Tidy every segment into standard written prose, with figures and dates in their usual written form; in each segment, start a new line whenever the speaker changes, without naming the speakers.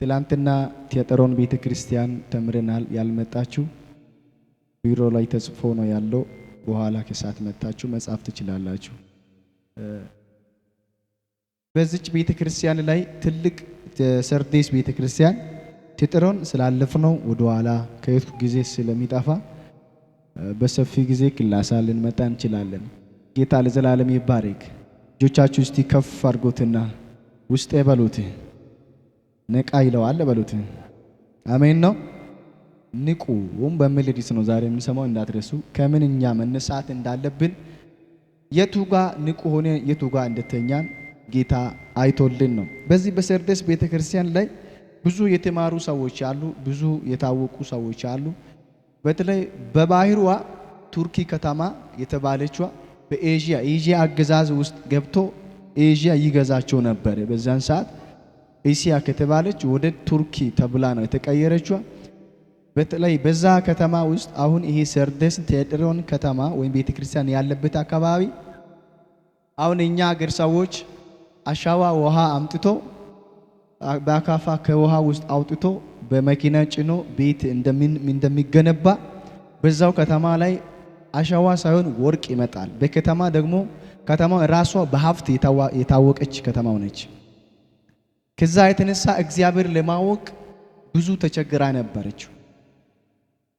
ትላንትና ቴዎጥሮን ቤተክርስቲያን ተምረናል። ያልመጣችሁ ቢሮ ላይ ተጽፎ ነው ያለው። በኋላ ከሰዓት መጣችሁ መጻፍ ትችላላችሁ። በዚች ቤተክርስቲያን ላይ ትልቅ ሰርዴስ ቤተክርስቲያን ቴዎጥሮን ስላለፍነው ወደ ኋላ ከየቱ ጊዜ ስለሚጠፋ በሰፊ ጊዜ ክላሳ ልንመጣ እንችላለን። ጌታ ለዘላለም ይባረክ። እጆቻችሁ እስቲ ከፍ አድርጎትና ውስጥ በሉት ነቃ ይለዋል በሉት። አሜን ነው። ንቁ በሚል ርዕስ ነው ዛሬ የምንሰማው፣ እንዳትረሱ። ከምን እኛ መነሳት እንዳለብን የቱጋ ንቁ ሆነ የቱጋ እንደተኛን ጌታ አይቶልን ነው። በዚህ በሰርዴስ ቤተክርስቲያን ላይ ብዙ የተማሩ ሰዎች አሉ፣ ብዙ የታወቁ ሰዎች አሉ። በተለይ በባህሯ ቱርኪ ከተማ የተባለችዋ በኤዥያ አገዛዝ ውስጥ ገብቶ ኤዥያ ይገዛቸው ነበር። በዛን ሰዓት ኤሲያ ከተባለች ወደ ቱርኪ ተብላ ነው የተቀየረችው። በተለይ በዛ ከተማ ውስጥ አሁን ይሄ ሰርዴስ ቴዎጥሮን ከተማ ወይም ቤተክርስቲያን ያለበት አካባቢ አሁን እኛ ሀገር ሰዎች አሻዋ ውሃ አምጥቶ በአካፋ ከውሃ ውስጥ አውጥቶ በመኪና ጭኖ ቤት እንደሚገነባ በዛው ከተማ ላይ አሻዋ ሳይሆን ወርቅ ይመጣል። በከተማ ደግሞ ከተማው ራሷ በሀብት የታወቀች ከተማው ነች። ከዛ የተነሳ እግዚአብሔር ለማወቅ ብዙ ተቸግራ ነበረች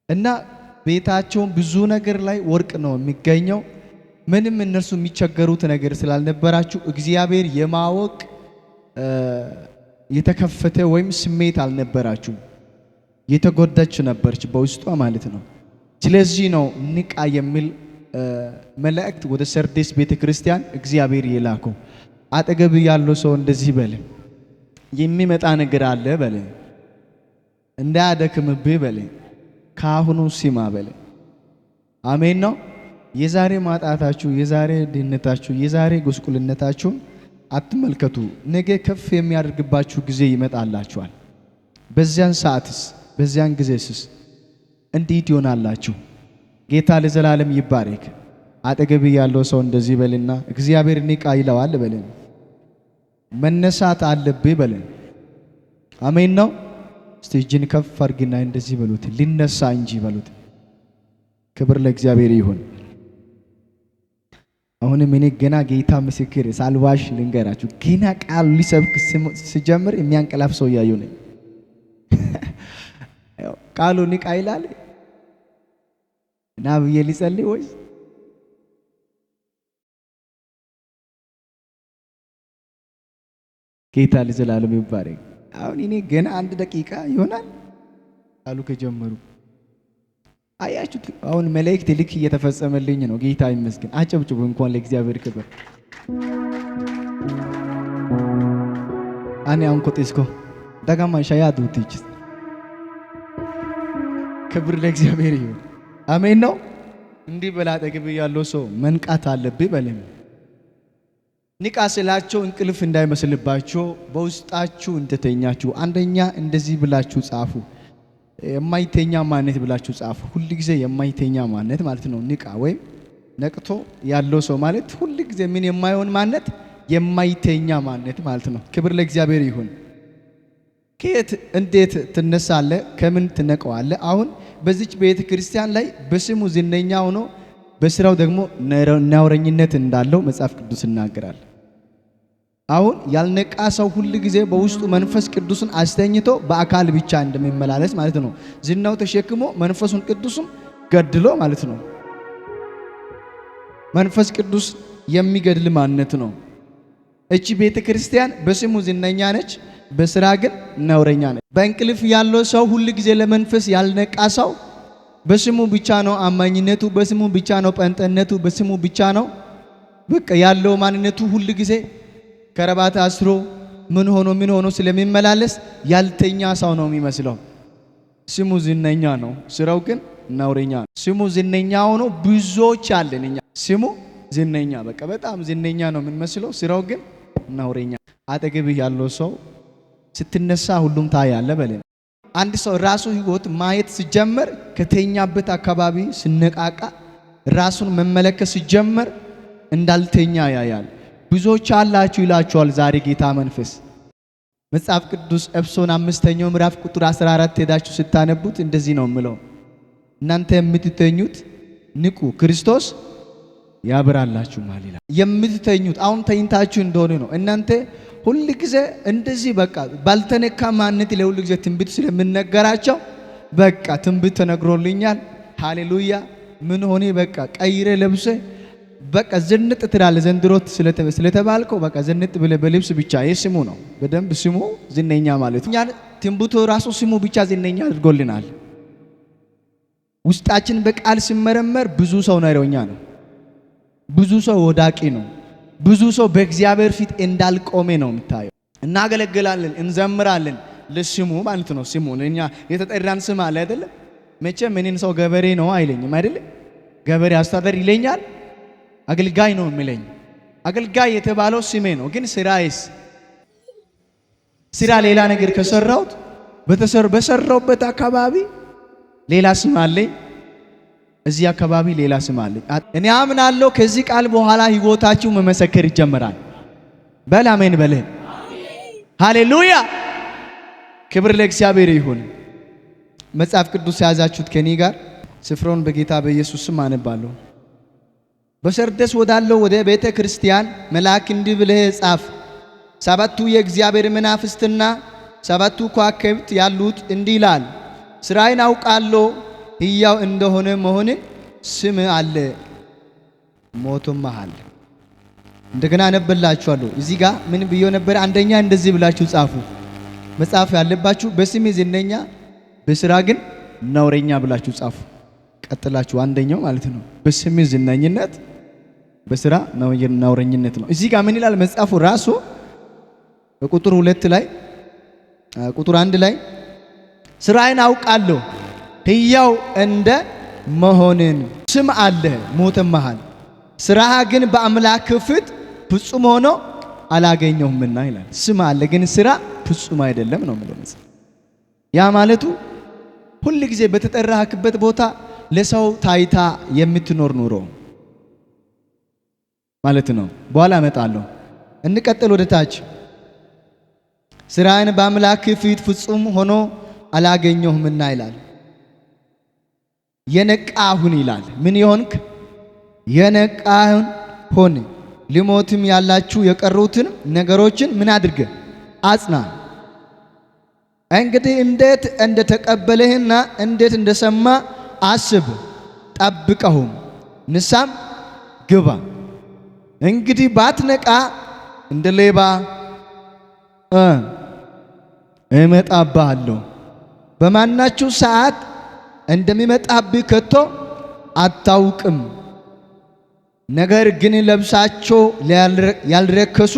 እና ቤታቸው ብዙ ነገር ላይ ወርቅ ነው የሚገኘው። ምንም እነርሱ የሚቸገሩት ነገር ስላልነበራችሁ እግዚአብሔር የማወቅ የተከፈተ ወይም ስሜት አልነበራችሁ። የተጎዳች ነበረች በውስጧ ማለት ነው። ስለዚህ ነው ንቃ የሚል መልእክት ወደ ሰርዴስ ቤተክርስቲያን እግዚአብሔር የላከው። አጠገብ ያለው ሰው እንደዚህ በል፣ የሚመጣ ነገር አለ በል፣ እንዳያደክምብህ በል፣ ካሁኑ ሲማ በል። አሜን ነው። የዛሬ ማጣታችሁ፣ የዛሬ ድህነታችሁ፣ የዛሬ ጉስቁልነታችሁ አትመልከቱ። ነገ ከፍ የሚያደርግባችሁ ጊዜ ይመጣላችኋል። በዚያን ሰዓትስ በዚያን ጊዜስ እንዴት ይሆናላችሁ? ጌታ ለዘላለም ይባረክ። አጠገብ ያለው ሰው እንደዚህ በልና እግዚአብሔር ንቃ ይለዋል በልን። መነሳት አለብህ በልን። አሜን ነው። እስቲ እጅን ከፍ አድርግና እንደዚህ በሉት፣ ሊነሳ እንጂ በሉት። ክብር ለእግዚአብሔር ይሁን። አሁንም እኔ ገና ጌታ ምስክር ሳልዋሽ ልንገራችሁ፣ ገና ቃል ሊሰብክ ሲጀምር የሚያንቀላፍ ሰው ያየው ነኝ። ቃሉ ንቃ ይላል እና ብዬ ሊጸልይ ወይ ጌታ ለዘላለም ይባረክ። አሁን እኔ ገና 1 ደቂቃ ይሆናል ቃሉ ከጀመሩ። አያችሁት? አሁን መልእክት ልክ እየተፈጸመልኝ ነው። ጌታ ይመስገን። አጨብጭቡ እንኳን ለእግዚአብሔር ክብር። አኔ አንኮቴስኮ ዳጋማ ሻያ ዱቲች ክብር ለእግዚአብሔር ይሁን። አሜን ነው። እንዲህ በላ አጠገብ ያለው ሰው መንቃት አለብህ በለም። ንቃ ስላቸው እንቅልፍ እንዳይመስልባቸው በውስጣችሁ እንደተኛችሁ አንደኛ እንደዚህ ብላችሁ ጻፉ። የማይተኛ ማንነት ብላችሁ ጻፉ። ሁሉ ጊዜ የማይተኛ ማንነት ማለት ነው። ንቃ ወይም ነቅቶ ያለው ሰው ማለት ሁሉ ጊዜ ምን የማይሆን ማንነት፣ የማይተኛ ማንነት ማለት ነው። ክብር ለእግዚአብሔር ይሁን። ከየት እንዴት ትነሳለህ? ከምን ትነቀዋለህ? አሁን በዚች ቤተ ክርስቲያን ላይ በስሙ ዝነኛ ሆኖ በስራው ደግሞ ነውረኝነት እንዳለው መጽሐፍ ቅዱስ ይናገራል። አሁን ያልነቃ ሰው ሁሉ ጊዜ በውስጡ መንፈስ ቅዱስን አስተኝቶ በአካል ብቻ እንደሚመላለስ ማለት ነው። ዝናው ተሸክሞ መንፈሱን ቅዱስን ገድሎ ማለት ነው። መንፈስ ቅዱስ የሚገድል ማንነት ነው። እቺ ቤተ ክርስቲያን በስሙ ዝነኛ ነች፣ በስራ ግን ነውረኛ ነች። በእንቅልፍ ያለው ሰው ሁሉ ጊዜ ለመንፈስ ያልነቃ ሰው በስሙ ብቻ ነው አማኝነቱ፣ በስሙ ብቻ ነው ጴንጤነቱ፣ በስሙ ብቻ ነው በቃ ያለው ማንነቱ ሁሉ ጊዜ ከረባት አስሮ ምን ሆኖ ስለሚመላለስ ያልተኛ ሰው ነው የሚመስለው። ስሙ ዝነኛ ነው፣ ስራው ግን ነውረኛ ነው። ስሙ ዝነኛ ሆኖ ብዙዎች አለን እኛ። ስሙ ዝነኛ በቃ በጣም ዝነኛ ነው የምንመስለው፣ ስራው ግን ነውረኛ። አጠገብህ ያለው ሰው ስትነሳ ሁሉም ታያለ በለን። አንድ ሰው ራሱ ህይወት ማየት ሲጀምር ከተኛበት አካባቢ ሲነቃቃ ራሱን መመለከት ሲጀምር እንዳልተኛ ያያል። ብዙዎች አላችሁ ይላችኋል ዛሬ ጌታ መንፈስ መጽሐፍ ቅዱስ ኤፌሶን 5ኛው ምዕራፍ ቁጥር 14 ሄዳችሁ ስታነቡት እንደዚህ ነው የምለው፣ እናንተ የምትተኙት ንቁ፣ ክርስቶስ ያብራላችኋል ይላል። የምትተኙት አሁን ተኝታችሁ እንደሆነ ነው። እናንተ ሁሉ ጊዜ እንደዚህ በቃ ባልተነካ ማንነት ለሁሉ ጊዜ ትንቢት ስለምንነገራቸው በቃ ትንቢት ተነግሮልኛል፣ ሃሌሉያ ምን ሆኔ በቃ ቀይረ ለብሰ በቃ ዝንጥ ትላለህ። ዘንድሮ ስለተባልከው በቃ ዝንጥ ብለህ በልብስ ብቻ የስሙ ነው። በደንብ ስሙ ዝነኛ ማለት እኛ ትንቢቱ ራሱ ስሙ ብቻ ዝነኛ አድርጎልናል። ውስጣችን በቃል ሲመረመር ብዙ ሰው ነውረኛ ነው። ብዙ ሰው ወዳቂ ነው። ብዙ ሰው በእግዚአብሔር ፊት እንዳልቆመ ነው የምታየው። እናገለግላለን፣ እንዘምራለን ለስሙ ማለት ነው። ስሙ እኛ የተጠራን ስም አለ አይደለ? መቼም እኔን ሰው ገበሬ ነው አይለኝም አይደለ? ገበሬ አስተዳደር ይለኛል፣ አገልጋይ ነው የሚለኝ። አገልጋይ የተባለው ስሜ ነው። ግን ስራዬስ ስራ ሌላ ነገር ከሰራሁት በሰራሁበት አካባቢ ሌላ ስም አለኝ፣ እዚህ አካባቢ ሌላ ስም አለኝ። እኔ አምናለሁ ከዚህ ቃል በኋላ ህይወታችሁ መመሰከር ይጀምራል። በል አሜን በል። ሃሌሉያ ክብር ለእግዚአብሔር ይሁን። መጽሐፍ ቅዱስ ያዛችሁት ከኔ ጋር ስፍራውን በጌታ በኢየሱስ ስም አነባለሁ። በሰርደስ ወዳለው ወደ ቤተ ክርስቲያን መልአክ እንዲህ ብለህ ጻፍ፣ ሰባቱ የእግዚአብሔር መናፍስትና ሰባቱ ከዋክብት ያሉት እንዲህ ይላል፣ ስራዬን አውቃለሁ፣ ሕያው እንደሆነ መሆንን ስም አለ፣ ሞቶም መሃል። እንደገና አነብላችኋለሁ። እዚህ ጋር ምን ብዬ ነበር? አንደኛ እንደዚህ ብላችሁ ጻፉ። መጻፍ ያለባችሁ በስሜ ዝነኛ በስራ ግን ነውረኛ ብላችሁ ጻፉ። ቀጥላችሁ አንደኛው ማለት ነው በስሜ ዝነኝነት በስራ ነውረኝነት ነው። እዚህ ጋር ምን ይላል መጽሐፉ ራሱ በቁጥር 2 ላይ ቁጥር 1 ላይ ስራዬን አውቃለሁ ሕያው እንደ መሆንን ስም አለ ሞተም መሃል፣ ስራህ ግን በአምላክ ፊት ፍጹም ሆኖ አላገኘሁምና ይላል። ስም አለ ግን ስራ ፍጹም አይደለም ነው ማለት። ያ ማለቱ ሁሉ ጊዜ በተጠራህበት ቦታ ለሰው ታይታ የምትኖር ኑሮ ማለት ነው። በኋላ እመጣለሁ። እንቀጥል ወደ ታች። ስራዬን በአምላክ ፊት ፍጹም ሆኖ አላገኘሁምና ይላል። የነቃሁን ይላል። ምን ይሆንክ? የነቃሁን ሆን። ሊሞትም ያላችሁ የቀሩትን ነገሮችን ምን አድርገ አጽና። እንግዲህ እንዴት እንደተቀበለህና እንዴት እንደሰማ አስብ፣ ጠብቀውም ንሳም ግባ። እንግዲህ ባትነቃ እንደ ሌባ እመጣብሃለሁ፣ በማናችሁ ሰዓት እንደሚመጣብህ ከቶ አታውቅም። ነገር ግን ለብሳቸው ያልረከሱ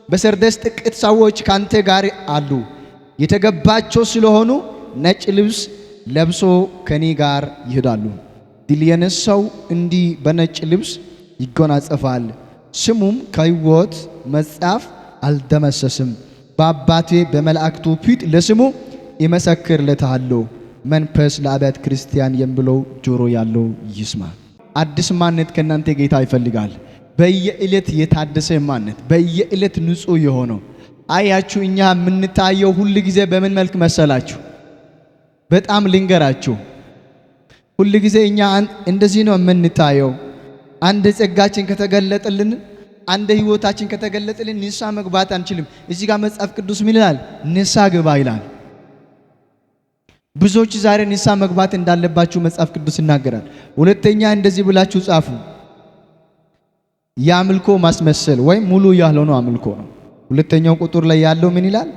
በሰርደስ ጥቂት ሰዎች ካንተ ጋር አሉ። የተገባቸው ስለሆኑ ነጭ ልብስ ለብሶ ከኔ ጋር ይሄዳሉ። ድል የነሳው እንዲህ በነጭ ልብስ ይጎናጸፋል፣ ስሙም ከሕይወት መጽሐፍ አልደመሰስም። በአባቴ በመላእክቱ ፊት ለስሙ ይመሰክርለታለሁ። መንፈስ ለአብያተ ክርስቲያን የሚለው ጆሮ ያለው ይስማ። አዲስ ማንነት ከእናንተ ጌታ ይፈልጋል። በየዕለት የታደሰ ማንነት፣ በየዕለት ንጹህ የሆነው አያችሁ። እኛ የምንታየው ሁሉ ጊዜ በምን መልክ መሰላችሁ? በጣም ልንገራችሁ፣ ሁሉ ጊዜ እኛ እንደዚህ ነው የምንታየው። አንድ ጸጋችን ከተገለጠልን፣ አንድ ህይወታችን ከተገለጠልን ንስሐ መግባት አንችልም። እዚህ ጋር መጽሐፍ ቅዱስ ምን ይላል? ንስሐ ግባ ይላል። ብዙዎች ዛሬ ንስሐ መግባት እንዳለባችሁ መጽሐፍ ቅዱስ ይናገራል። ሁለተኛ እንደዚህ ብላችሁ ጻፉ፣ የአምልኮ ማስመሰል ወይም ሙሉ ያልሆነ አምልኮ ነው። ሁለተኛው ቁጥር ላይ ያለው ምን ይላል?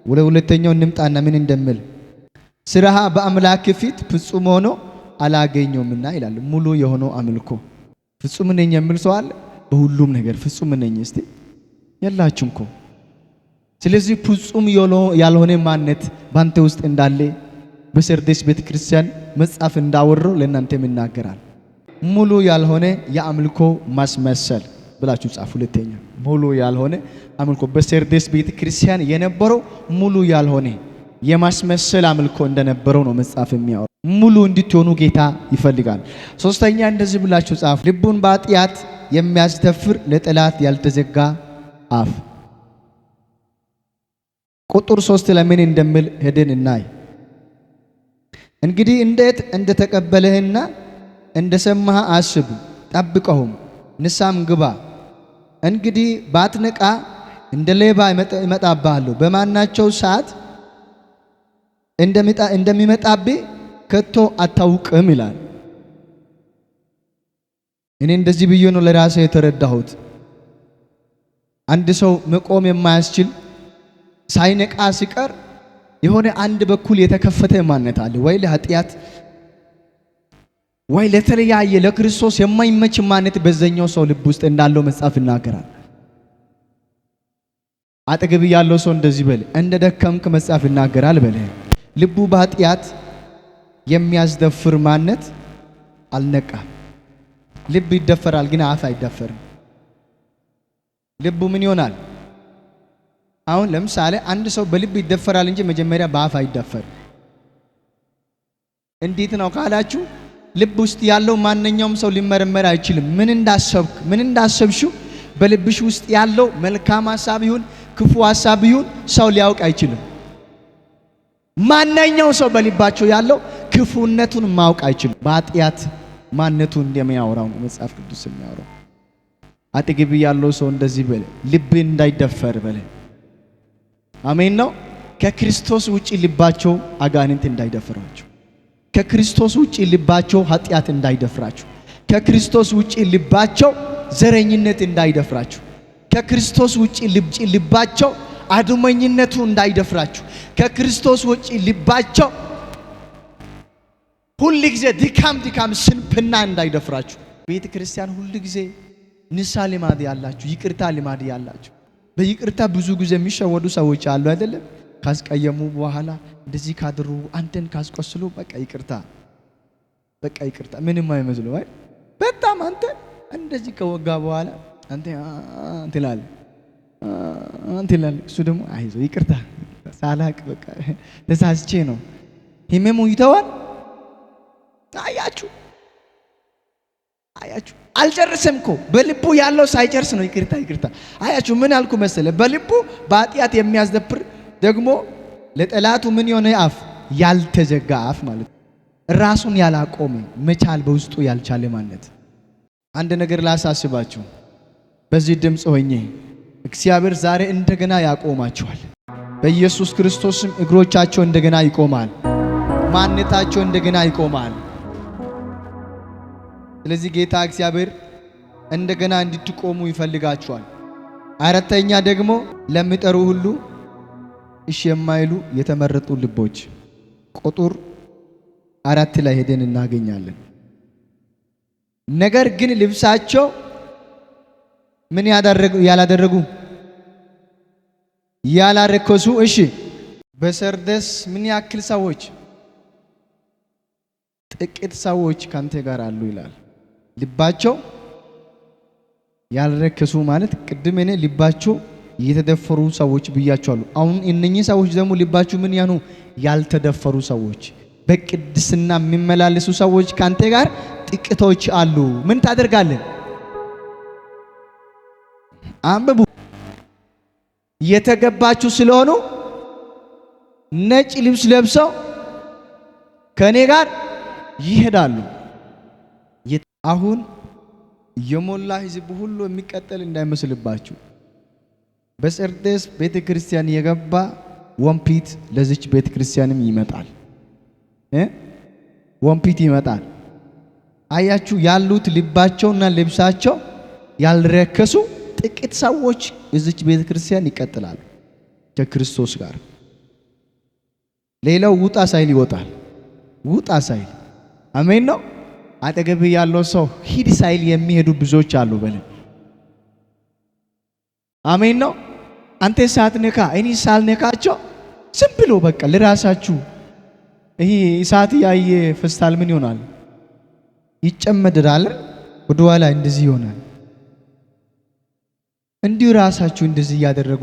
ወደ ሁለተኛው እንምጣና ምን እንደምል ስራህ በአምላክ ፊት ፍጹም ሆኖ አላገኘውምና ይላል። ሙሉ የሆነው አምልኮ። ፍጹም ነኝ የሚል ሰው አለ? በሁሉም ነገር ፍጹም ነኝ እስቲ የላችሁም እኮ። ስለዚህ ፍጹም ያልሆነ ማንነት ባንተ ውስጥ እንዳለ በሰርዴስ ቤተክርስቲያን መጽሐፍ እንዳወረው ለእናንተም ይናገራል። ሙሉ ያልሆነ የአምልኮ ማስመሰል ብላችሁ ጻፉ። ሁለተኛ ሙሉ ያልሆነ አምልኮ በሰርዴስ ቤተክርስቲያን የነበረው ሙሉ ያልሆነ የማስመሰል አምልኮ እንደነበረው ነው መጽሐፍ የሚያወራው። ሙሉ እንድትሆኑ ጌታ ይፈልጋል። ሶስተኛ እንደዚህ ብላችሁ ጻፉ፣ ልቡን በኃጢአት የሚያስተፍር ለጠላት ያልተዘጋ አፍ። ቁጥር 3 ለምን እንደሚል ሄደን እናይ። እንግዲህ እንዴት እንደተቀበለህና እንደሰማህ አስብ፣ ጠብቀውም ንስሐም ግባ። እንግዲህ ባትነቃ እንደ ሌባ እመጣብሃለሁ፣ በማናቸው ሰዓት እንደሚመጣብህ ከቶ አታውቅም ይላል። እኔ እንደዚህ ብዬ ነው ለራሴ የተረዳሁት። አንድ ሰው መቆም የማያስችል ሳይነቃ ሲቀር የሆነ አንድ በኩል የተከፈተ ማንነት አለ፣ ወይ ለኃጢአት ወይ ለተለያየ ለክርስቶስ የማይመች ማንነት በዛኛው ሰው ልብ ውስጥ እንዳለው መጽሐፍ ይናገራል። አጠገብ ያለው ሰው እንደዚህ በል፣ እንደ ደከምክ መጽሐፍ ይናገራል በል። ልቡ በኃጢአት የሚያስደፍር ማንነት አልነቃም። ልብ ይደፈራል ግን አፍ አይደፈርም። ልቡ ምን ይሆናል? አሁን ለምሳሌ አንድ ሰው በልብ ይደፈራል እንጂ መጀመሪያ በአፍ አይደፈርም። እንዴት ነው ካላችሁ ልብ ውስጥ ያለው ማንኛውም ሰው ሊመረመር አይችልም። ምን እንዳሰብሽው በልብሽ ውስጥ ያለው መልካም ሐሳብ ይሁን ክፉ ሐሳብ ይሁን ሰው ሊያውቅ አይችልም። ማንኛው ሰው በልባቸው ያለው ክፉነቱን ማወቅ አይችልም። በኃጢአት ማንነቱ እንደሚያወራው መጽሐፍ ቅዱስ የሚያወራው። አጠገብ ያለው ሰው እንደዚህ በለ፣ ልብ እንዳይደፈር በለ። አሜን ነው። ከክርስቶስ ውጪ ልባቸው አጋንንት እንዳይደፍራቸው፣ ከክርስቶስ ውጪ ልባቸው ኃጢአት እንዳይደፍራቸው፣ ከክርስቶስ ውጪ ልባቸው ዘረኝነት እንዳይደፍራቸው፣ ከክርስቶስ ውጪ ልባቸው አድመኝነቱ እንዳይደፍራቸው፣ ከክርስቶስ ውጪ ልባቸው ሁሉ ጊዜ ድካም ስንፍና እንዳይደፍራችሁ። ቤተ ክርስቲያን ሁሉ ጊዜ ንስሐ ልማድ ያላችሁ፣ ይቅርታ ልማድ ያላችሁ። በይቅርታ ብዙ ጊዜ የሚሸወዱ ሰዎች አሉ አይደለም? ካስቀየሙ በኋላ እንደዚህ ካድሩ አንተን ካስቆስሉ በቃ ይቅርታ ምንም አይመስሉ። አይ በጣም አንተ እንደዚህ ከወጋ በኋላ አንተ ትላለህ እሱ ደግሞ አይዞ ይቅርታ ሳላቅ በቃ ተሳስቼ ነው ህመሙ ይተዋል። አያችሁ አልጨርስም እኮ በልቡ ያለው ሳይጨርስ ነው ይቅርታ። አያችሁ ምን አልኩ መሰለ? በልቡ በኃጢአት የሚያስደፍር ደግሞ ለጠላቱ ምን የሆነ አፍ ያልተዘጋ አፍ ማለት ራሱን ያላቆመ መቻል በውስጡ ያልቻለ ማለት። አንድ ነገር ላሳስባችሁ፣ በዚህ ድምፅ ሆኜ እግዚአብሔር ዛሬ እንደገና ያቆማቸዋል። በኢየሱስ ክርስቶስም እግሮቻቸው እንደገና ይቆማል፣ ማንነታቸው እንደገና ይቆማል። ስለዚህ ጌታ እግዚአብሔር እንደገና እንድትቆሙ ይፈልጋቸዋል። አራተኛ ደግሞ ለሚጠሩ ሁሉ እሺ የማይሉ የተመረጡ ልቦች ቁጥር 4 ላይ ሄደን እናገኛለን። ነገር ግን ልብሳቸው ምን ያላደረጉ ያላረከሱ። እሺ በሰርደስ ምን ያክል ሰዎች? ጥቂት ሰዎች ካንተ ጋር አሉ ይላል። ልባቸው ያልረከሱ ማለት ቅድም እኔ ልባቸው የተደፈሩ ሰዎች ብያቸዋለሁ። አሁን እነኚህ ሰዎች ደግሞ ልባቸው ምን ያኑ? ያልተደፈሩ ሰዎች፣ በቅድስና የሚመላለሱ ሰዎች ካንተ ጋር ጥቂቶች አሉ። ምን ታደርጋለህ? አንብቡ። የተገባችሁ ስለሆኑ ነጭ ልብስ ለብሰው ከኔ ጋር ይሄዳሉ። አሁን የሞላ ሕዝብ ሁሉ የሚቀጠል እንዳይመስልባችሁ። በሰርዴስ ቤተክርስቲያን የገባ ወንፊት ለዚች ቤተክርስቲያንም ይመጣል። ወንፊት ይመጣል። አያችሁ ያሉት ልባቸውና ልብሳቸው ያልረከሱ ጥቂት ሰዎች እዚች ቤተክርስቲያን ይቀጥላሉ ከክርስቶስ ጋር። ሌላው ውጣ ሳይል ይወጣል። ውጣ ሳይል አሜን ነው። አጠገብ ያለው ሰው ሂድ ሳይል የሚሄዱ ብዙዎች አሉ በለ። አሜን ነው። አንተ ሳትነካ እኔ ሳልነካቸው ዝም ብሎ በቃ ለራሳችሁ ይሄ እሳት ያየ ፈስታል ምን ይሆናል? ይጨመድዳል። ወደ ኋላ እንደዚህ ይሆናል። እንዲሁ ራሳችሁ እንደዚህ ያደረጉ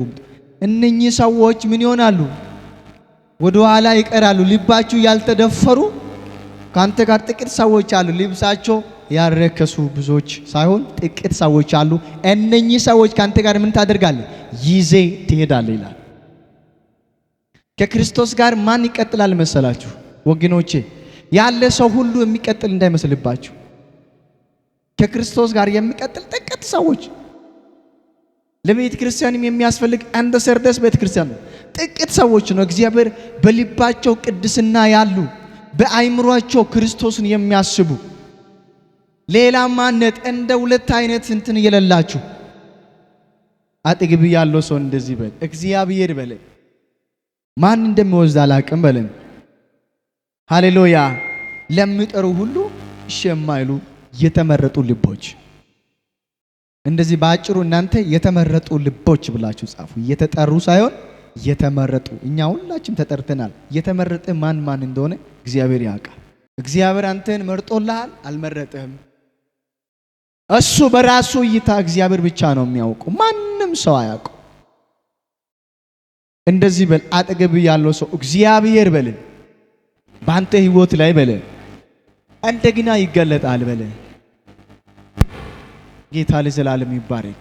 እነኚህ ሰዎች ምን ይሆናሉ? ወደ ኋላ ይቀራሉ። ልባችሁ ያልተደፈሩ ካንተ ጋር ጥቂት ሰዎች አሉ። ልብሳቸው ያልረከሱ ብዙዎች ሳይሆን ጥቂት ሰዎች አሉ። እነኚህ ሰዎች ካንተ ጋር ምን ታደርጋለህ? ይዜ ትሄዳለህ ይላል። ከክርስቶስ ጋር ማን ይቀጥላል መሰላችሁ ወገኖቼ? ያለ ሰው ሁሉ የሚቀጥል እንዳይመስልባችሁ። ከክርስቶስ ጋር የሚቀጥል ጥቂት ሰዎች ለቤተ ክርስቲያንም የሚያስፈልግ እንደ ሰርዴስ ቤተ ክርስቲያን ነው። ጥቂት ሰዎች ነው እግዚአብሔር በልባቸው ቅድስና ያሉ በአይምሯቸው ክርስቶስን የሚያስቡ ሌላ ማንነት እንደ ሁለት አይነት እንትን የሌላችሁ። አጠገብ ያለው ሰው እንደዚህ በል፣ እግዚአብሔር በል። ማን እንደሚወስድ አላቅም በለን። ሃሌሉያ። ለሚጠሩ ሁሉ እሺ የማይሉ የተመረጡ ልቦች። እንደዚህ ባጭሩ እናንተ የተመረጡ ልቦች ብላችሁ ጻፉ። የተጠሩ ሳይሆን የተመረጡ። እኛ ሁላችንም ተጠርተናል። የተመረጠ ማን እንደሆነ እግዚአብሔር ያውቃል። እግዚአብሔር አንተን መርጦልሃል፣ አልመረጠህም። እሱ በራሱ እይታ እግዚአብሔር ብቻ ነው የሚያውቀው፣ ማንም ሰው አያውቀው። እንደዚህ በል፣ አጠገብ ያለው ሰው እግዚአብሔር በል ባንተ ህይወት ላይ በል እንደገና ይገለጣል በል። ጌታ ለዘላለም ይባረክ።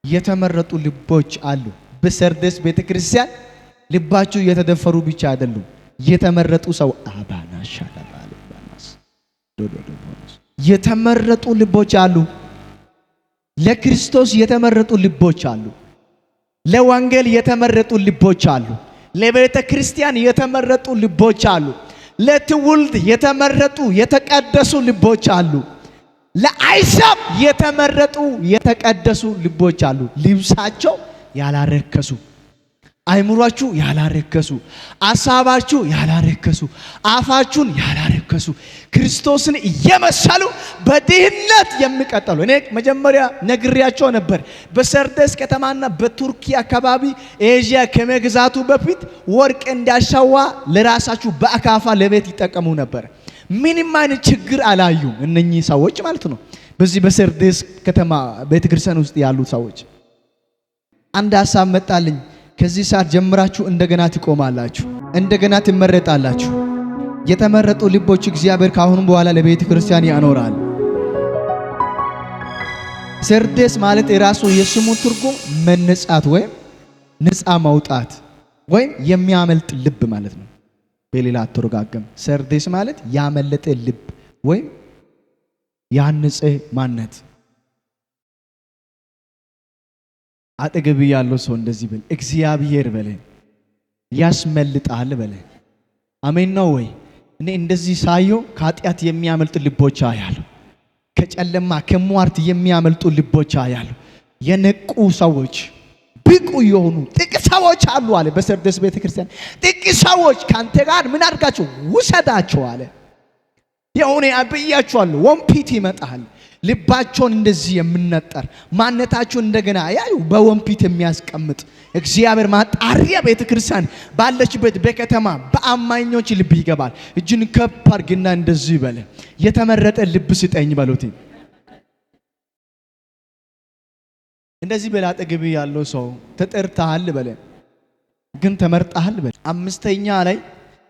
የተመረጡ ልቦች አሉ በሰርዴስ ቤተክርስቲያን። ልባቸው የተደፈሩ ብቻ አይደሉም፣ የተመረጡ ሰው አባናሻ ለባለባናስ የተመረጡ ልቦች አሉ። ለክርስቶስ የተመረጡ ልቦች አሉ። ለወንጌል የተመረጡ ልቦች አሉ። ለቤተ ክርስቲያን የተመረጡ ልቦች አሉ። ለትውልድ የተመረጡ የተቀደሱ ልቦች አሉ። ለአይሳብ የተመረጡ የተቀደሱ ልቦች አሉ። ልብሳቸው ያላረከሱ፣ አይምሯችሁ ያላረከሱ፣ አሳባችሁ ያላረከሱ፣ አፋችሁን ያላረከሱ፣ ክርስቶስን እየመሰሉ በድህነት የሚቀጠሉ። እኔ መጀመሪያ ነግሬያቸው ነበር። በሰርዴስ ከተማና በቱርኪ አካባቢ ኤዥያ ከመግዛቱ በፊት ወርቅ እንዳሻዋ ለራሳችሁ በአካፋ ለቤት ይጠቀሙ ነበር። ምንም አይነት ችግር አላዩም እነኚህ ሰዎች ማለት ነው። በዚህ በሰርዴስ ከተማ ቤተክርስቲያን ውስጥ ያሉ ሰዎች አንድ ሐሳብ መጣልኝ። ከዚህ ሰዓት ጀምራችሁ እንደገና ትቆማላችሁ፣ እንደገና ትመረጣላችሁ። የተመረጡ ልቦች እግዚአብሔር ካሁን በኋላ ለቤተ ክርስቲያን ያኖራል። ሰርዴስ ማለት የራሱ የስሙ ትርጉም መነጻት ወይም ነፃ ማውጣት ወይም የሚያመልጥ ልብ ማለት ነው። በሌላ አተረጓጎም ሰርዴስ ማለት ያመለጠ ልብ ወይም ያነጸ ማንነት። አጠገብ ያለው ሰው እንደዚህ በል፣ እግዚአብሔር በለ ያስመልጣል በለ። አሜን ነው ወይ? እኔ እንደዚህ ሳየው ከኃጢአት የሚያመልጡ ልቦች አያለሁ። ከጨለማ ከሟርት የሚያመልጡ ልቦች አያለሁ። የነቁ ሰዎች ብቁ የሆኑ ጥቂት ሰዎች አሉ አለ በሰርዴስ ቤተክርስቲያን። ጥቂት ሰዎች ካንተ ጋር ምን አድርጋቸው ውሰዳቸው አለ። የሆነ አብያቸዋለሁ ወንፊት ይመጣል። ልባቸውን እንደዚህ የምነጠር ማንነታቸውን እንደገና ያዩ በወንፊት የሚያስቀምጥ እግዚአብሔር ማጣሪያ ቤተክርስቲያን ባለችበት በከተማ በአማኞች ልብ ይገባል። እጅን ከፍ አድርግና እንደዚህ በለ፣ የተመረጠ ልብ ስጠኝ በሉት። እንደዚህ በላ። አጠገብ ያለው ሰው ተጠርተሃል በለ፣ ግን ተመርጠሃል በለ። አምስተኛ ላይ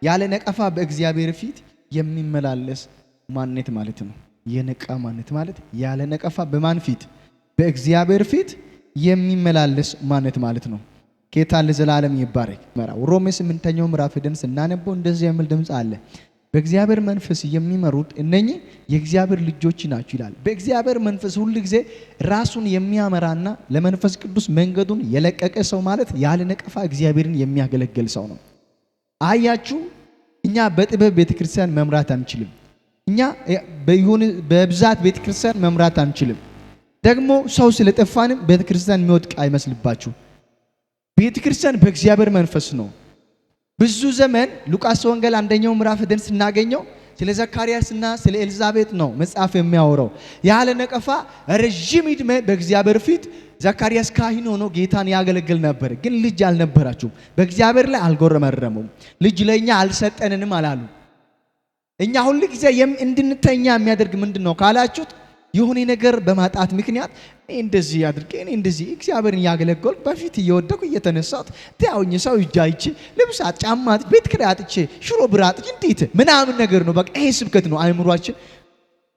ያለ ነቀፋ በእግዚአብሔር ፊት የሚመላለስ ማንነት ማለት ነው። የነቃ ማንነት ማለት ያለ ነቀፋ በማን ፊት? በእግዚአብሔር ፊት የሚመላለስ ማንነት ማለት ነው። ጌታ ለዘላለም ይባረክ። ሮሜ 8ኛው ምዕራፍ ሄደን ስናነበው እንደዚህ የሚል ድምጽ አለ። በእግዚአብሔር መንፈስ የሚመሩት እነኚህ የእግዚአብሔር ልጆች ናቸው ይላል። በእግዚአብሔር መንፈስ ሁሉ ጊዜ ራሱን የሚያመራና ለመንፈስ ቅዱስ መንገዱን የለቀቀ ሰው ማለት ያለ ነቀፋ እግዚአብሔርን የሚያገለግል ሰው ነው። አያችሁ፣ እኛ በጥበብ ቤተክርስቲያን መምራት አንችልም። እኛ በብዛት ቤተክርስቲያን መምራት አንችልም። ደግሞ ሰው ስለጠፋንም ቤተክርስቲያን የሚወድቅ አይመስልባችሁ። ቤተክርስቲያን በእግዚአብሔር መንፈስ ነው። ብዙ ዘመን ሉቃስ ወንጌል 1ኛው ምዕራፍ ሄደን ስናገኘው ስለ ዘካርያስና ስለ ኤልዛቤት ነው መጽሐፍ የሚያወራው። ያለ ነቀፋ ረጅም ዕድሜ በእግዚአብሔር ፊት ዘካርያስ ካህን ሆኖ ጌታን ያገለግል ነበር። ግን ልጅ አልነበራቸውም። በእግዚአብሔር ላይ አልጎረመረሙም። ልጅ ለኛ አልሰጠንንም አላሉ። እኛ ሁሉ ጊዜ እንድንተኛ የሚያደርግ ምንድነው ካላችሁት፣ የሆነ ነገር በማጣት ምክንያት እንደዚህ አድርጌ እንደዚህ እግዚአብሔርን ያገለግል በፊት እየወደኩ እየተነሳሁት ታውኝ ሰው ይጃይቺ ልብሳት ጫማት ቤት ክራጥቼ ሽሮ ብራጥ እንዴት ምናምን ነገር ነው። በቃ ይሄ ስብከት ነው አይምሯችን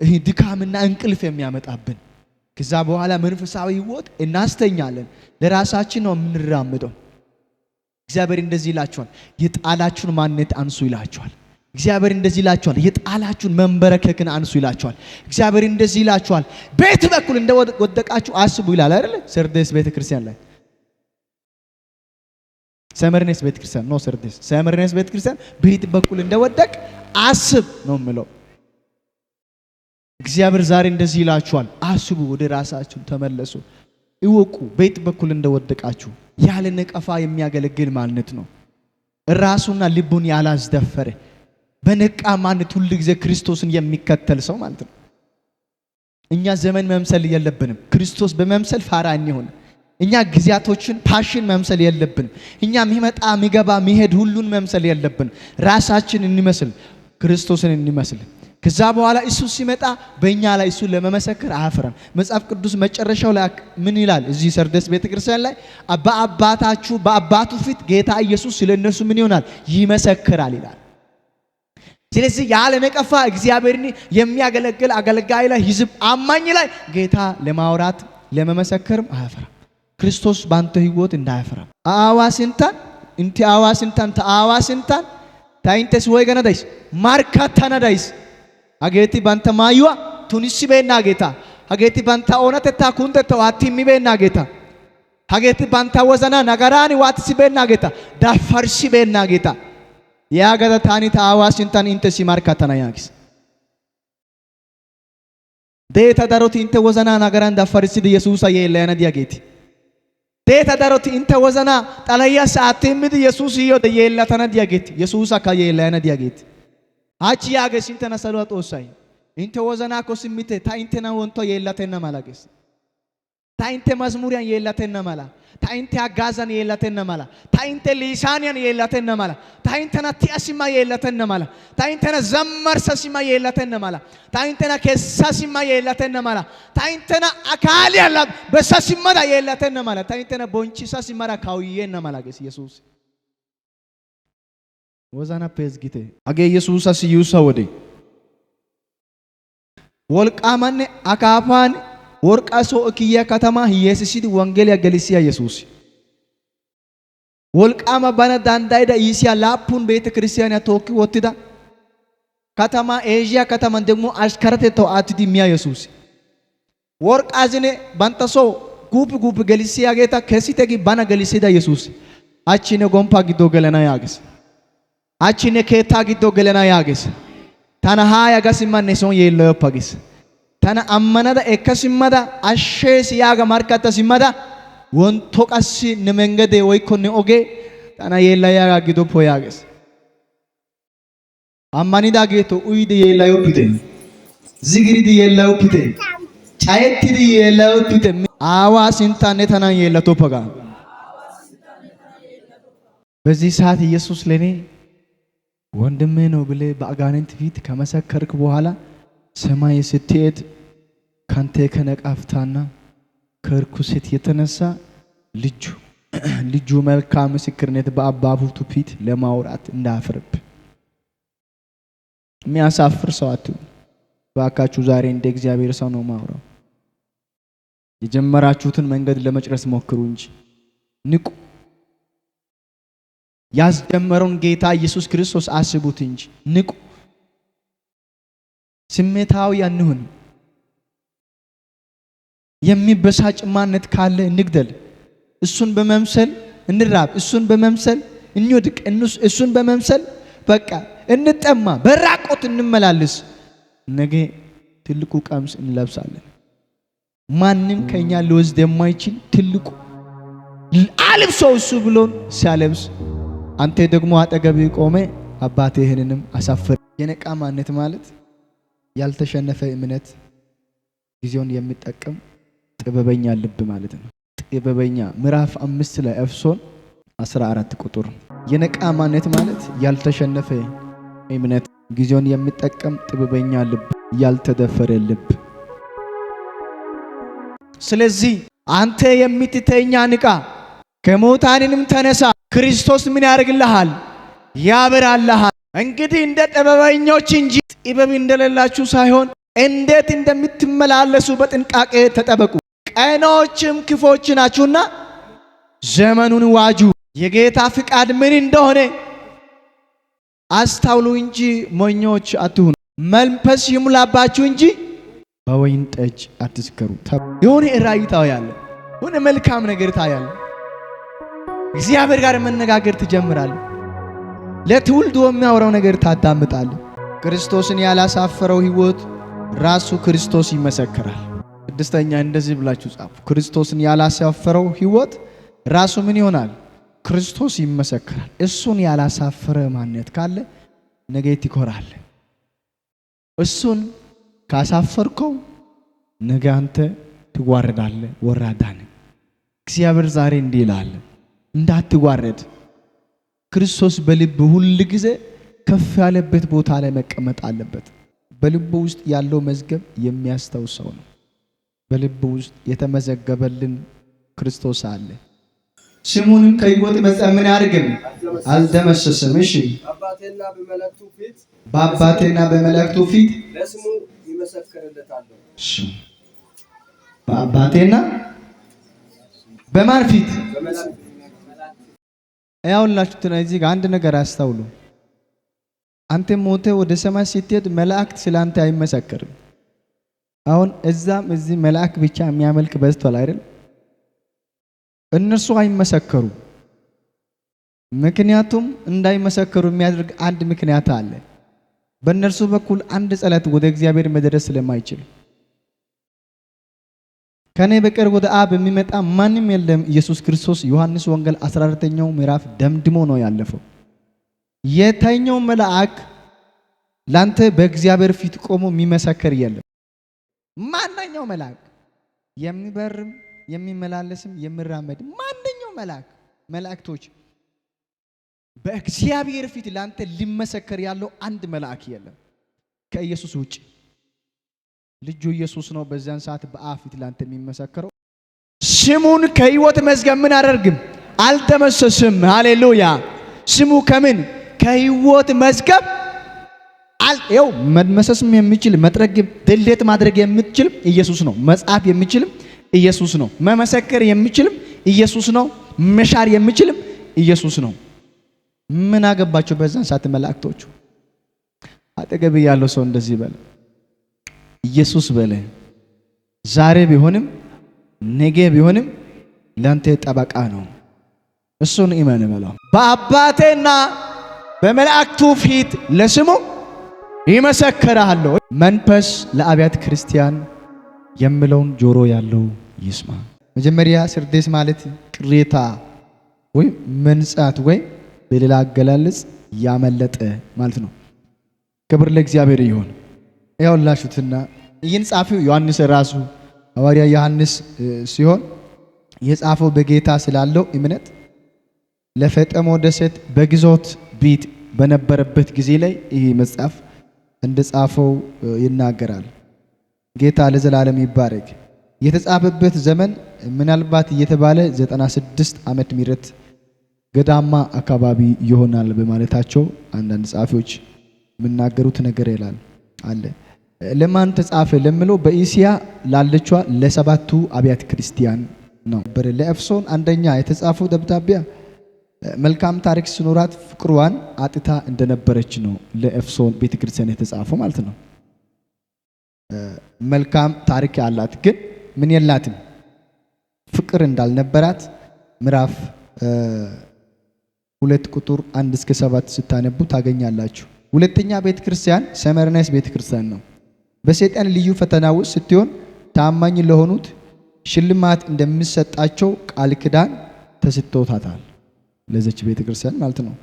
ይሄ ድካምና እንቅልፍ የሚያመጣብን። ከዛ በኋላ መንፈሳዊ ህይወት እናስተኛለን። ለራሳችን ነው የምንራመደው። እግዚአብሔር እንደዚህ ይላችኋል፣ የጣላችሁን ማንነት አንሱ ይላችኋል። እግዚአብሔር እንደዚህ ይላችኋል፣ የጣላችሁን መንበረከክን አንሱ ይላችኋል። እግዚአብሔር እንደዚህ ይላችኋል፣ ቤት በኩል እንደወደቃችሁ አስቡ ይላል አይደል? ሰርዴስ ቤተክርስቲያን ላይ ሰመርኔስ ቤተክርስቲያን ነው። ሰርዴስ ሰመርኔስ ቤተክርስቲያን ቤት በኩል እንደወደቅ አስብ ነው የሚለው። እግዚአብሔር ዛሬ እንደዚህ ይላችኋል፣ አስቡ፣ ወደ ራሳችሁ ተመለሱ፣ እወቁ። ቤት በኩል እንደወደቃችሁ ያለ ነቀፋ የሚያገለግል ማንነት ነው። ራሱና ልቡን ያላስደፈረ በነቃ ማንነት ሁሉ ጊዜ ክርስቶስን የሚከተል ሰው ማለት ነው። እኛ ዘመን መምሰል የለብንም። ክርስቶስ በመምሰል ፋራ እንሆን። እኛ ጊዜያቶችን ፓሽን መምሰል የለብንም። እኛ የሚመጣ የሚገባ የሚሄድ ሁሉን መምሰል የለብንም። ራሳችን እንመስል፣ ክርስቶስን እንመስል። ከዛ በኋላ እሱ ሲመጣ በእኛ ላይ እሱ ለመመሰከር አያፍረም። መጽሐፍ ቅዱስ መጨረሻው ላይ ምን ይላል? እዚህ ሰርዴስ ቤተክርስቲያን ላይ በአባታችሁ በአባቱ ፊት ጌታ ኢየሱስ ስለነሱ ምን ይሆናል? ይመሰክራል ይላል። ስለዚህ ያለ ነቀፋ እግዚአብሔርን የሚያገለግል አገልጋይ ላይ ሕዝብ አማኝ ላይ ጌታ ለማውራት ለመመሰከርም አያፍራም። ክርስቶስ ባንተ ህይወት እንዳያፍራ አዋስንታን እንት አዋስንታን ተአዋስንታን ታይንተስ ወይ ገነዳይስ ማርካታና ዳይስ አጌቲ ባንተ ማዩዋ ቱንሲ በና ጌታ አጌቲ ባንተ ኦነተታ ኩንተተ ዋቲሚ በና ጌታ አጌቲ ባንተ ወዘና ነገራኒ ዋትሲ በና ጌታ ዳፈርሲ በና ጌታ ያገዳ ታኒ ተአዋስንታን እንተሲ ማርካታና ያግስ ዴታ ዳሮቲ እንተ ወዘና ነገራን ዳፈርሲ ኢየሱስ አየለና ዲያጌቲ ዴታ ዳሮቲ እንተ ወዘና ጣላያ ሳአቴምድ ኢየሱስ ይዮ ደየላተና ዲያጌቲ ኢየሱስ አካየለና ዲያጌቲ አቺ ያገስ እንተና ሰሏ ጦሳይ እንተ ወዘና ኮስሚቴ ታይንተና ወንቶ የላተና ማላገስ ታይንተ መዝሙሪያን የላተና ማላ ታይንተ አጋዛን የላተና ማላ ታይንተ ሊሳንያን የላተና ማላ ታይንተና ቲያሲማ የላተና ማላ ታይንተና ዘመርሰሲማ የላተና ማላ ታይንተና ከሳሲማ የላተና ማላ ታይንተና አካል ያላ በሳሲማ የላተና ማላ ታይንተና ቦንቺሳሲማ ካውየና ማላገስ ኢየሱስ ወዛና ፔዝጊቴ አገ ኢየሱስ አስዩሳ ወዴ ወልቃማኔ አካፋን ወርቃሶ እኪያ ከተማ ኢየሱስ ወንጌል ያገልሲያ ኢየሱስ ወልቃማ ባና ዳንዳይዳ ኢሲያ ላፑን ቤተ ክርስቲያን ያቶኪ ወትዳ ከተማ ኤዥያ ከተማ ደግሞ አሽከረተ ተዋትዲ ሚያ ኢየሱስ ወርቃዝኔ ባንተሶ ጉብ ገልሲያ ጌታ ከሲተጊ ባና ገልሲዳ ኢየሱስ አቺነ ጎምፓ ጊዶ ገለና ያገስ አቺነ ከታ ጊዶ ገለና ያገስ ታና ሃያ ጋሲማ ነሶን የለው ፓጊስ ታና አመናዳ ኤከሲማዳ አሼስ ያጋ ማርካታ ሲማዳ ወንቶ ቀሲ ነመንገደ ወይኮነ ኦጌ ታና የላ ያጋ ጊዶ ፖያገስ አማኒዳ ጌቶ ኡይደ የላዮ ፒቴ ዝግሪዲ የላዮ ፒቴ ጫየቲዲ የላዮ ፒቴ አዋ ሲንታኔ ታና የላቶ ፖጋ በዚህ ሰዓት ኢየሱስ ለኔ ወንድሜ ነው ብለ በአጋንንት ፊት ከመሰከርክ በኋላ ሰማይ ስትሄድ ካንተ ከነቃፍታና ከርኩሰት የተነሳ ልጁ መልካም ምስክርነት በአባቱ ፊት ለማውራት እንዳፈርብ የሚያሳፍር ሰው አትሁኑ ባካችሁ። ዛሬ እንደ እግዚአብሔር ሰው ነው ማውራው። የጀመራችሁትን መንገድ ለመጨረስ ሞክሩ እንጂ ንቁ። ያስጀመረውን ጌታ ኢየሱስ ክርስቶስ አስቡት እንጂ ንቁ። ስሜታዊ አንሁን። የሚበሳጭ ማንነት ካለ እንግደል። እሱን በመምሰል እንራብ፣ እሱን በመምሰል እንወድቅ፣ እሱን በመምሰል በቃ እንጠማ፣ በራቆት እንመላለስ። ነገ ትልቁ ቀሚስ እንለብሳለን። ማንም ከኛ ሊወስድ የማይችል ትልቁ አልብሶ እሱ ብሎን ሲያለብስ አንተ ደግሞ አጠገብ ቆመ አባቴ ይሄንንም አሳፈረ። የነቃ ማንነት ማለት ያልተሸነፈ እምነት፣ ጊዜውን የሚጠቀም ጥበበኛ ልብ ማለት ነው። ጥበበኛ ምዕራፍ 5 ላይ ኤፌሶን 14 ቁጥር የነቃ ማንነት ማለት ያልተሸነፈ እምነት፣ ጊዜውን የሚጠቀም ጥበበኛ ልብ፣ ያልተደፈረ ልብ። ስለዚህ አንተ የምትተኛ ንቃ፣ ከሙታንም ተነሳ፣ ክርስቶስ ምን ያደርግልሃል? ያበራልሃል። እንግዲህ እንደ ጥበበኞች እንጂ ጥበብ እንደሌላችሁ ሳይሆን እንዴት እንደምትመላለሱ በጥንቃቄ ተጠበቁ። ቀኖችም ክፎች ናችሁና ዘመኑን ዋጁ። የጌታ ፍቃድ ምን እንደሆነ አስተውሉ እንጂ ሞኞች አትሁኑ። መንፈስ ይሙላባችሁ እንጂ በወይን ጠጅ አትስከሩ። የሆነ ራእይ ታያለ፣ የሆነ መልካም ነገር ታያለ። እግዚአብሔር ጋር መነጋገር ትጀምራለ። ለትውልድ የሚያወራው ነገር ታዳምጣለ። ክርስቶስን ያላሳፈረው ሕይወት ራሱ ክርስቶስ ይመሰክራል። ስድስተኛ እንደዚህ ብላችሁ ጻፉ። ክርስቶስን ያላሳፈረው ሕይወት ራሱ ምን ይሆናል? ክርስቶስ ይመሰክራል። እሱን ያላሳፈረ ማንነት ካለ ነገ ትኮራለህ። እሱን ካሳፈርከው ነገ አንተ ትዋረዳለህ፣ ወራዳ ነህ። እግዚአብሔር ዛሬ እንዲህ ይላል፣ እንዳትዋረድ። ክርስቶስ በልብ ሁል ጊዜ ከፍ ያለበት ቦታ ላይ መቀመጥ አለበት። በልቡ ውስጥ ያለው መዝገብ የሚያስታውሰው ነው። በልቡ ውስጥ የተመዘገበልን ክርስቶስ አለ። ስሙንም ከሕይወት መጽሐፍ ምን ያርግም? አልደመሰሰም። እሺ በአባቴና በመላእክቱ ፊት
ለስሙ ይመሰክርለታል።
በአባቴና በማን ፊት? ያውላችሁ እዚህ ጋር አንድ ነገር አስተውሉ። አንተ ሞተ ወደ ሰማይ ስትሄድ መላእክት ስላንተ አይመሰክርም። አሁን እዛም እዚህ መላእክት ብቻ የሚያመልክ በዝቷል አይደል? እነሱ አይመሰከሩ። ምክንያቱም እንዳይመሰከሩ የሚያደርግ አንድ ምክንያት አለ። በእነርሱ በኩል አንድ ጸሎት ወደ እግዚአብሔር መድረስ ስለማይችል ከኔ በቀር ወደ አብ የሚመጣ ማንም የለም። ኢየሱስ ክርስቶስ ዮሐንስ ወንጌል 14ኛው ምዕራፍ ደምድሞ ነው ያለፈው። የተኛው መልአክ ላንተ በእግዚአብሔር ፊት ቆሞ የሚመሰክር የለም። ማንኛው መልአክ የሚበርም የሚመላለስም የሚራመድ ማንኛው መላእክቶች በእግዚአብሔር ፊት ላንተ ሊመሰከር ያለው አንድ መልአክ የለም ከኢየሱስ ውጭ። ልጁ ኢየሱስ ነው በዛን ሰዓት በአብ ፊት ላንተ የሚመሰከረው። ስሙን ከሕይወት መዝገብ ምን አደርግም? አልደመሰስም። ሃሌሉያ። ስሙ ከምን ከሕይወት መዝገብ አልየው መድመሰስም የሚችል መጥረግ ድሌት ማድረግ የሚችል ኢየሱስ ነው። መጻፍ የሚችል ኢየሱስ ነው። መመሰከር የሚችልም ኢየሱስ ነው። መሻር የሚችልም ኢየሱስ ነው። ምን አገባቸው በዛን ሰዓት መላእክቶቹ? አጠገብ ያለው ሰው እንደዚህ በለ፣ ኢየሱስ በለ። ዛሬ ቢሆንም ነገ ቢሆንም ላንተ ጠበቃ ነው። እሱን ኢማን በለው። በአባቴና በመላእክቱ ፊት ለስሙ ይመሰክራል። መንፈስ ለአብያተ ክርስቲያን የሚለውን ጆሮ ያለው ይስማ። መጀመሪያ ሰርዴስ ማለት ቅሬታ ወይ መንጻት ወይ በሌላ አገላለጽ ያመለጠ ማለት ነው። ክብር ለእግዚአብሔር ይሁን። ያውላችሁትና ይህን ጻፈው ዮሐንስ ራሱ ሐዋርያ ዮሐንስ ሲሆን የጻፈው በጌታ ስላለው እምነት ለፈጠሞ ደሴት በግዞት ቤት በነበረበት ጊዜ ላይ ይህ መጽሐፍ እንደጻፈው ይናገራል። ጌታ ለዘላለም ይባረክ። የተጻፈበት ዘመን ምናልባት እየተባለ 96 ዓመት ምህረት ገዳማ አካባቢ ይሆናል በማለታቸው አንዳንድ ጻፊዎች የሚናገሩት ነገር ይላል አለ። ለማን ተጻፈ ለምለው በእስያ ላለችዋ ለሰባቱ አብያተ ክርስቲያን ነው። ለኤፌሶን አንደኛ የተጻፈው ደብዳቤ መልካም ታሪክ ሲኖራት ፍቅሯን አጥታ እንደነበረች ነው ለኤፌሶን ቤተክርስቲያን የተጻፈው ማለት ነው። መልካም ታሪክ ያላት ግን ምን የላትም ፍቅር እንዳልነበራት ምዕራፍ 2 ቁጥር 1 እስከ 7 ስታነቡ ታገኛላችሁ። ሁለተኛ ቤተክርስቲያን ሰመርኔስ ቤተክርስቲያን ነው። በሰይጣን ልዩ ፈተና ውስጥ ስትሆን ታማኝ ለሆኑት ሽልማት እንደሚሰጣቸው ቃል ኪዳን ተሰጥቶታል። ለዘች ቤተክርስቲያን ማለት ነው።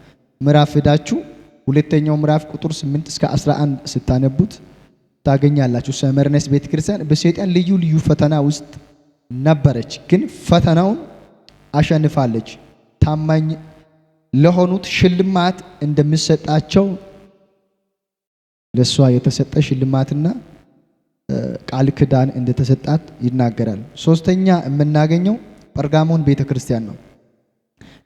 ምዕራፍ ሄዳችሁ ሁለተኛው ምዕራፍ ቁጥር 8 እስከ 11 ስታነቡት ታገኛላችሁ። ሰመርኔስ ቤተክርስቲያን በሰይጣን ልዩ ፈተና ውስጥ ነበረች፣ ግን ፈተናውን አሸንፋለች። ታማኝ ለሆኑት ሽልማት እንደሚሰጣቸው ለሷ የተሰጠ ሽልማትና ቃል ኪዳን እንደተሰጣት ይናገራል። ሶስተኛ የምናገኘው ፐርጋሞን ቤተክርስቲያን ነው።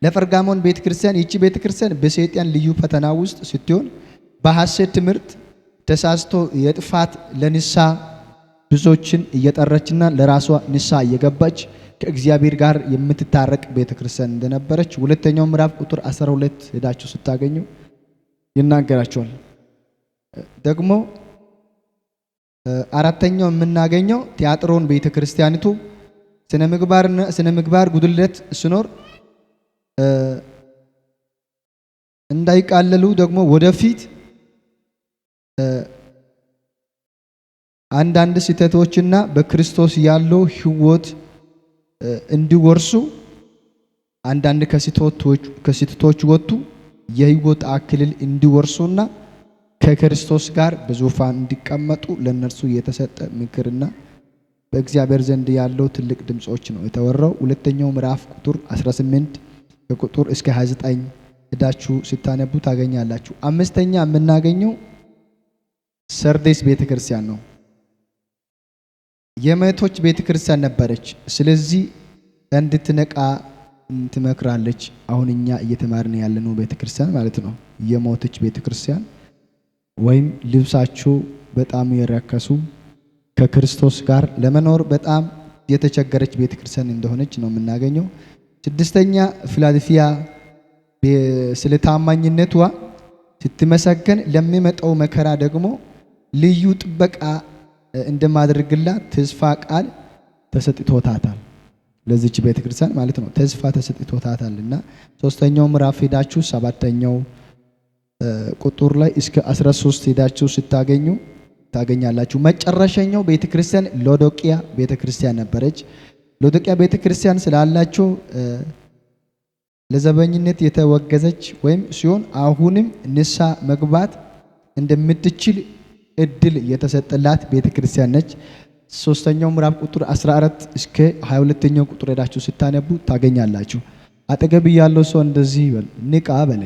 ለፐርጋሞን ቤተክርስቲያን ይቺ ቤተክርስቲያን በሰይጣን ልዩ ፈተና ውስጥ ስትሆን በሐሰት ትምህርት ተሳስቶ የጥፋት ለንሳ ብዙዎችን እየጠራችና ለራሷ ንሳ እየገባች ከእግዚአብሔር ጋር የምትታረቅ ቤተክርስቲያን እንደነበረች ሁለተኛው ምዕራፍ ቁጥር 12 ሄዳችሁ ስታገኙ ይናገራቸዋል። ደግሞ አራተኛው የምናገኘው ቲያጥሮን ቤተክርስቲያኒቱ ስነ ምግባር ጉድለት ሲኖር እንዳይቃለሉ ደግሞ ወደፊት አንዳንድ ስህተቶችና በክርስቶስ ያለው ሕይወት እንዲወርሱ አንዳንድ ከስህተቶች ወጡ የሕይወት አክሊል እንዲወርሱና ከክርስቶስ ጋር በዙፋን እንዲቀመጡ ለነርሱ የተሰጠ ምክርና በእግዚአብሔር ዘንድ ያለው ትልቅ ድምጾች ነው የተወራው። ሁለተኛው ምዕራፍ ቁጥር 18 ከቁጥር እስከ 29 ሄዳችሁ ስታነቡ ታገኛላችሁ። አምስተኛ የምናገኘው ሰርዴስ ቤተክርስቲያን ነው። የመቶች ቤተክርስቲያን ነበረች። ስለዚህ እንድትነቃ ትመክራለች። አሁን እኛ እየተማርን ያለነው ቤተክርስቲያን ማለት ነው የሞተች ቤተክርስቲያን ወይም ልብሳቸው በጣም የረከሱ ከክርስቶስ ጋር ለመኖር በጣም የተቸገረች ቤተክርስቲያን እንደሆነች ነው የምናገኘው። ስድስተኛ ፊላዴልፊያ ስለ ታማኝነቷ ስትመሰገን ለሚመጣው መከራ ደግሞ ልዩ ጥበቃ እንደማድረግላት ተስፋ ቃል ተሰጥቶታል። ለዚች ቤተክርስቲያን ማለት ነው ተስፋ ተሰጥቶታልና ሶስተኛው ምዕራፍ ሄዳችሁ ሰባተኛው ቁጥር ላይ እስከ 13 ሄዳችሁ ስታገኙ ታገኛላችሁ። መጨረሻኛው ቤተክርስቲያን ሎዶቅያ ቤተክርስቲያን ነበረች። ሎዶቅያ ቤተክርስቲያን ስላላቸው ለዘበኝነት የተወገዘች ወይም ሲሆን አሁንም ንስሐ መግባት እንደምትችል እድል የተሰጠላት ቤተክርስቲያን ነች። ሶስተኛው ምዕራፍ ቁጥር 14 እስከ 22ኛው ቁጥር ሄዳችሁ ስታነቡ ታገኛላችሁ። አጠገብ ያለው ሰው እንደዚህ ይበል፣ ንቃ በለ።